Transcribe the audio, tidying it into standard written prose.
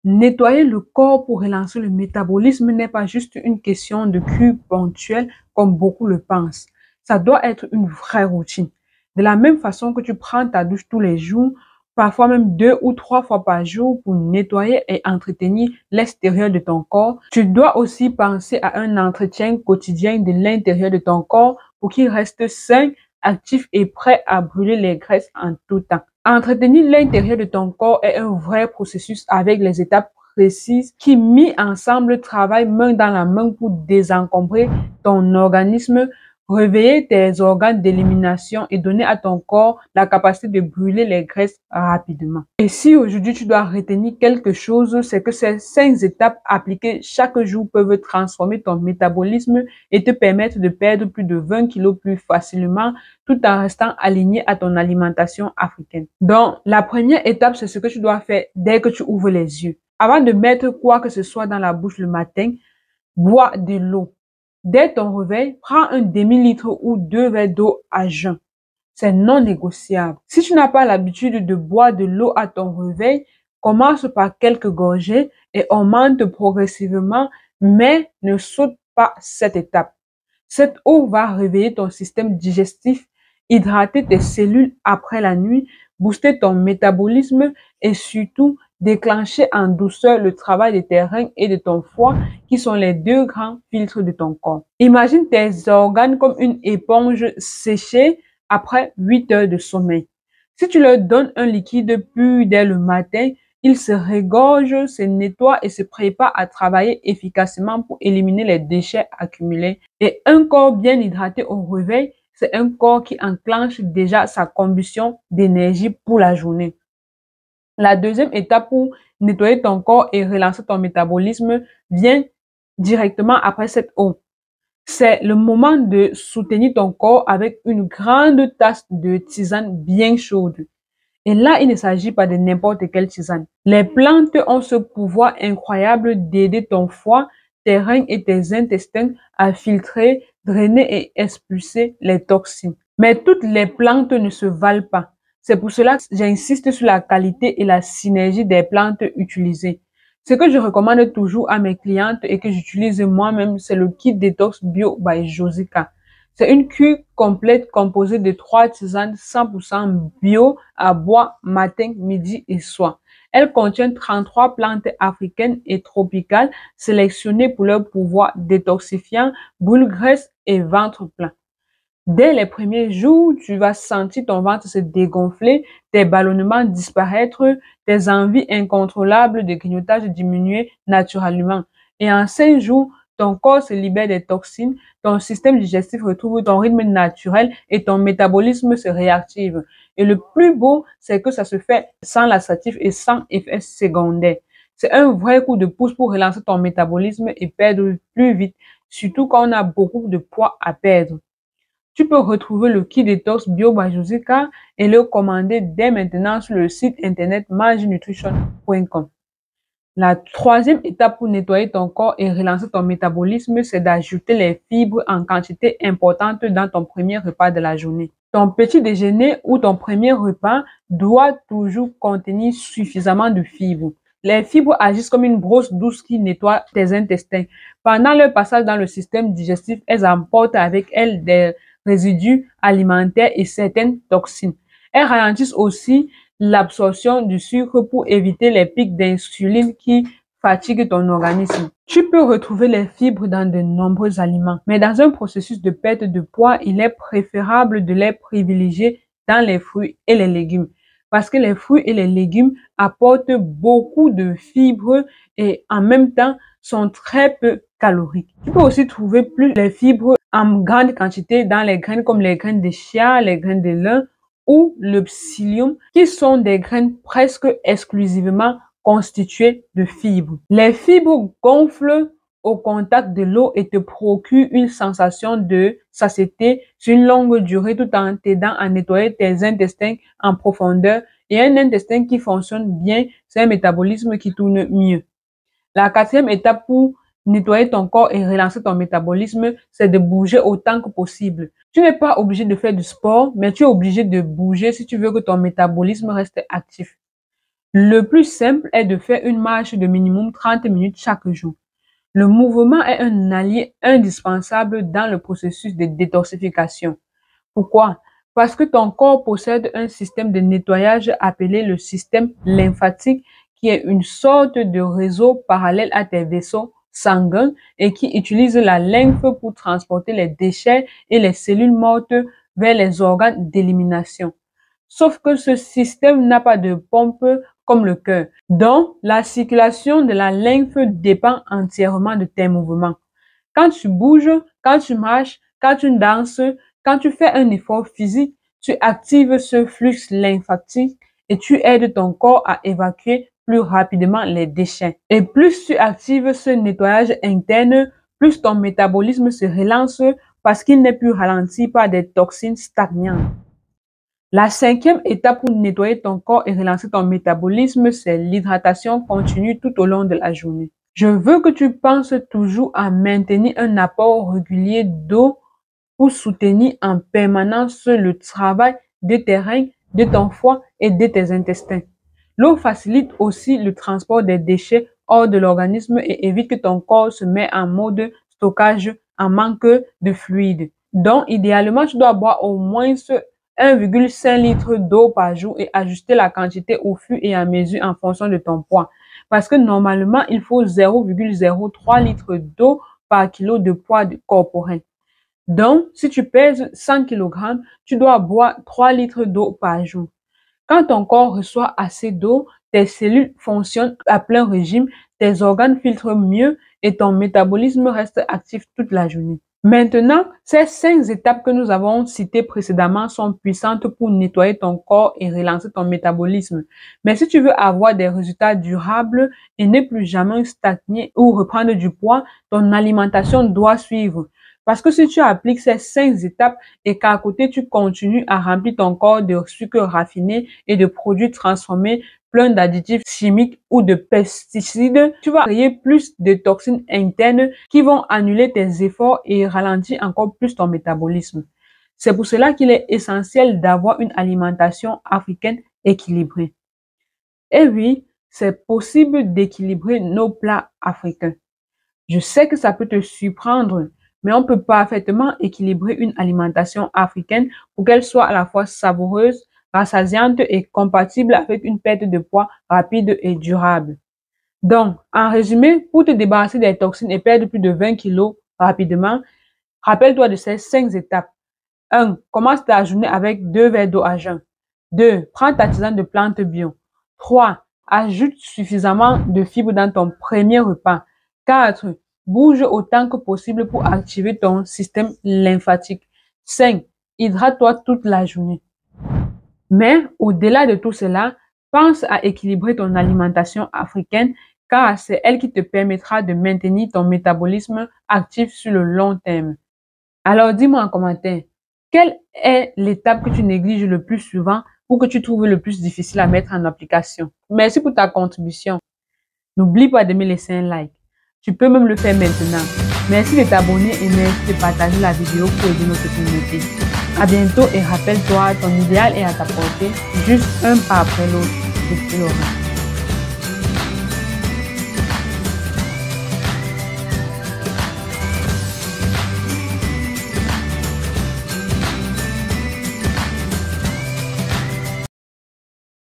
Nettoyer le corps pour relancer le métabolisme n'est pas juste une question de cure ponctuelle comme beaucoup le pensent. Ça doit être une vraie routine. De la même façon que tu prends ta douche tous les jours, parfois même 2 ou 3 fois par jour pour nettoyer et entretenir l'extérieur de ton corps, tu dois aussi penser à un entretien quotidien de l'intérieur de ton corps pour qu'il reste sain, actif et prêt à brûler les graisses en tout temps. Entretenir l'intérieur de ton corps est un vrai processus avec les étapes précises qui, mis ensemble, travaillent main dans la main pour désencombrer ton organisme, réveiller tes organes d'élimination et donner à ton corps la capacité de brûler les graisses rapidement. Et si aujourd'hui tu dois retenir quelque chose, c'est que ces 5 étapes appliquées chaque jour peuvent transformer ton métabolisme et te permettre de perdre plus de 20 kilos plus facilement tout en restant aligné à ton alimentation africaine. Donc, la première étape, c'est ce que tu dois faire dès que tu ouvres les yeux. Avant de mettre quoi que ce soit dans la bouche le matin, bois de l'eau. Dès ton réveil, prends un demi-litre ou 2 verres d'eau à jeun. C'est non négociable. Si tu n'as pas l'habitude de boire de l'eau à ton réveil, commence par quelques gorgées et augmente progressivement, mais ne saute pas cette étape. Cette eau va réveiller ton système digestif, hydrater tes cellules après la nuit, booster ton métabolisme et surtout déclencher en douceur le travail de tes reins et de ton foie qui sont les 2 grands filtres de ton corps. Imagine tes organes comme une éponge séchée après 8 heures de sommeil. Si tu leur donnes un liquide pur dès le matin, ils se regorgent, se nettoient et se préparent à travailler efficacement pour éliminer les déchets accumulés. Et un corps bien hydraté au réveil, c'est un corps qui enclenche déjà sa combustion d'énergie pour la journée. La deuxième étape pour nettoyer ton corps et relancer ton métabolisme vient directement après cette eau. C'est le moment de soutenir ton corps avec une grande tasse de tisane bien chaude. Et là, il ne s'agit pas de n'importe quelle tisane. Les plantes ont ce pouvoir incroyable d'aider ton foie, tes reins et tes intestins à filtrer, drainer et expulser les toxines. Mais toutes les plantes ne se valent pas. C'est pour cela que j'insiste sur la qualité et la synergie des plantes utilisées. Ce que je recommande toujours à mes clientes et que j'utilise moi-même, c'est le kit détox bio by Josica. C'est une cure complète composée de 3 tisanes 100% bio à boire matin, midi et soir. Elle contient 33 plantes africaines et tropicales sélectionnées pour leur pouvoir détoxifiant, brûle graisse et ventre plein. Dès les premiers jours, tu vas sentir ton ventre se dégonfler, tes ballonnements disparaître, tes envies incontrôlables de grignotage diminuer naturellement. Et en 5 jours, ton corps se libère des toxines, ton système digestif retrouve ton rythme naturel et ton métabolisme se réactive. Et le plus beau, c'est que ça se fait sans laxatif et sans effet secondaire. C'est un vrai coup de pouce pour relancer ton métabolisme et perdre plus vite, surtout quand on a beaucoup de poids à perdre. Tu peux retrouver le kit détox Bio by Josica et le commander dès maintenant sur le site internet magenutrition.com. La troisième étape pour nettoyer ton corps et relancer ton métabolisme, c'est d'ajouter les fibres en quantité importante dans ton premier repas de la journée. Ton petit déjeuner ou ton premier repas doit toujours contenir suffisamment de fibres. Les fibres agissent comme une brosse douce qui nettoie tes intestins. Pendant leur passage dans le système digestif, elles emportent avec elles des résidus alimentaires et certaines toxines. Elles ralentissent aussi l'absorption du sucre pour éviter les pics d'insuline qui fatiguent ton organisme. Tu peux retrouver les fibres dans de nombreux aliments, mais dans un processus de perte de poids, il est préférable de les privilégier dans les fruits et les légumes. Parce que les fruits et les légumes apportent beaucoup de fibres et en même temps sont très peu caloriques. Tu peux aussi trouver plus les fibres en grande quantité dans les graines comme les graines de chia, les graines de lin ou le psyllium, qui sont des graines presque exclusivement constituées de fibres. Les fibres gonflent au contact de l'eau et te procurent une sensation de satiété sur une longue durée tout en t'aidant à nettoyer tes intestins en profondeur. Et un intestin qui fonctionne bien, c'est un métabolisme qui tourne mieux. La quatrième étape pour nettoyer ton corps et relancer ton métabolisme, c'est de bouger autant que possible. Tu n'es pas obligé de faire du sport, mais tu es obligé de bouger si tu veux que ton métabolisme reste actif. Le plus simple est de faire une marche de minimum 30 minutes chaque jour. Le mouvement est un allié indispensable dans le processus de détoxification. Pourquoi? Parce que ton corps possède un système de nettoyage appelé le système lymphatique, qui est une sorte de réseau parallèle à tes vaisseaux sanguins et qui utilise la lymphe pour transporter les déchets et les cellules mortes vers les organes d'élimination. Sauf que ce système n'a pas de pompe comme le cœur. Donc, la circulation de la lymphe dépend entièrement de tes mouvements. Quand tu bouges, quand tu marches, quand tu danses, quand tu fais un effort physique, tu actives ce flux lymphatique et tu aides ton corps à évacuer plus rapidement les déchets. Et plus tu actives ce nettoyage interne, plus ton métabolisme se relance parce qu'il n'est plus ralenti par des toxines stagnantes. La cinquième étape pour nettoyer ton corps et relancer ton métabolisme, c'est l'hydratation continue tout au long de la journée. Je veux que tu penses toujours à maintenir un apport régulier d'eau pour soutenir en permanence le travail de tes reins, de ton foie et de tes intestins. L'eau facilite aussi le transport des déchets hors de l'organisme et évite que ton corps se mette en mode stockage en manque de fluide. Donc, idéalement, tu dois boire au moins 1,5 litre d'eau par jour et ajuster la quantité au fur et à mesure en fonction de ton poids. Parce que normalement, il faut 0,03 litres d'eau par kilo de poids corporel. Donc, si tu pèses 100 kg, tu dois boire 3 litres d'eau par jour. Quand ton corps reçoit assez d'eau, tes cellules fonctionnent à plein régime, tes organes filtrent mieux et ton métabolisme reste actif toute la journée. Maintenant, ces 5 étapes que nous avons citées précédemment sont puissantes pour nettoyer ton corps et relancer ton métabolisme. Mais si tu veux avoir des résultats durables et ne plus jamais stagner ou reprendre du poids, ton alimentation doit suivre. Parce que si tu appliques ces 5 étapes et qu'à côté tu continues à remplir ton corps de sucres raffinés et de produits transformés plein d'additifs chimiques ou de pesticides, tu vas créer plus de toxines internes qui vont annuler tes efforts et ralentir encore plus ton métabolisme. C'est pour cela qu'il est essentiel d'avoir une alimentation africaine équilibrée. Et oui, c'est possible d'équilibrer nos plats africains. Je sais que ça peut te surprendre, mais on peut parfaitement équilibrer une alimentation africaine pour qu'elle soit à la fois savoureuse, rassasiante et compatible avec une perte de poids rapide et durable. Donc, en résumé, pour te débarrasser des toxines et perdre plus de 20 kg rapidement, rappelle-toi de ces 5 étapes. 1. Commence ta journée avec 2 verres d'eau à jeun. 2. Prends ta tisane de plantes bio. 3. Ajoute suffisamment de fibres dans ton premier repas. 4. Bouge autant que possible pour activer ton système lymphatique. 5. Hydrate-toi toute la journée. Mais au-delà de tout cela, pense à équilibrer ton alimentation africaine car c'est elle qui te permettra de maintenir ton métabolisme actif sur le long terme. Alors dis-moi en commentaire, quelle est l'étape que tu négliges le plus souvent ou que tu trouves le plus difficile à mettre en application? Merci pour ta contribution. N'oublie pas de me laisser un like. Tu peux même le faire maintenant. Merci de t'abonner et merci de partager la vidéo pour aider notre communauté. À bientôt et rappelle-toi, ton idéal est à ta portée, juste un pas après l'autre.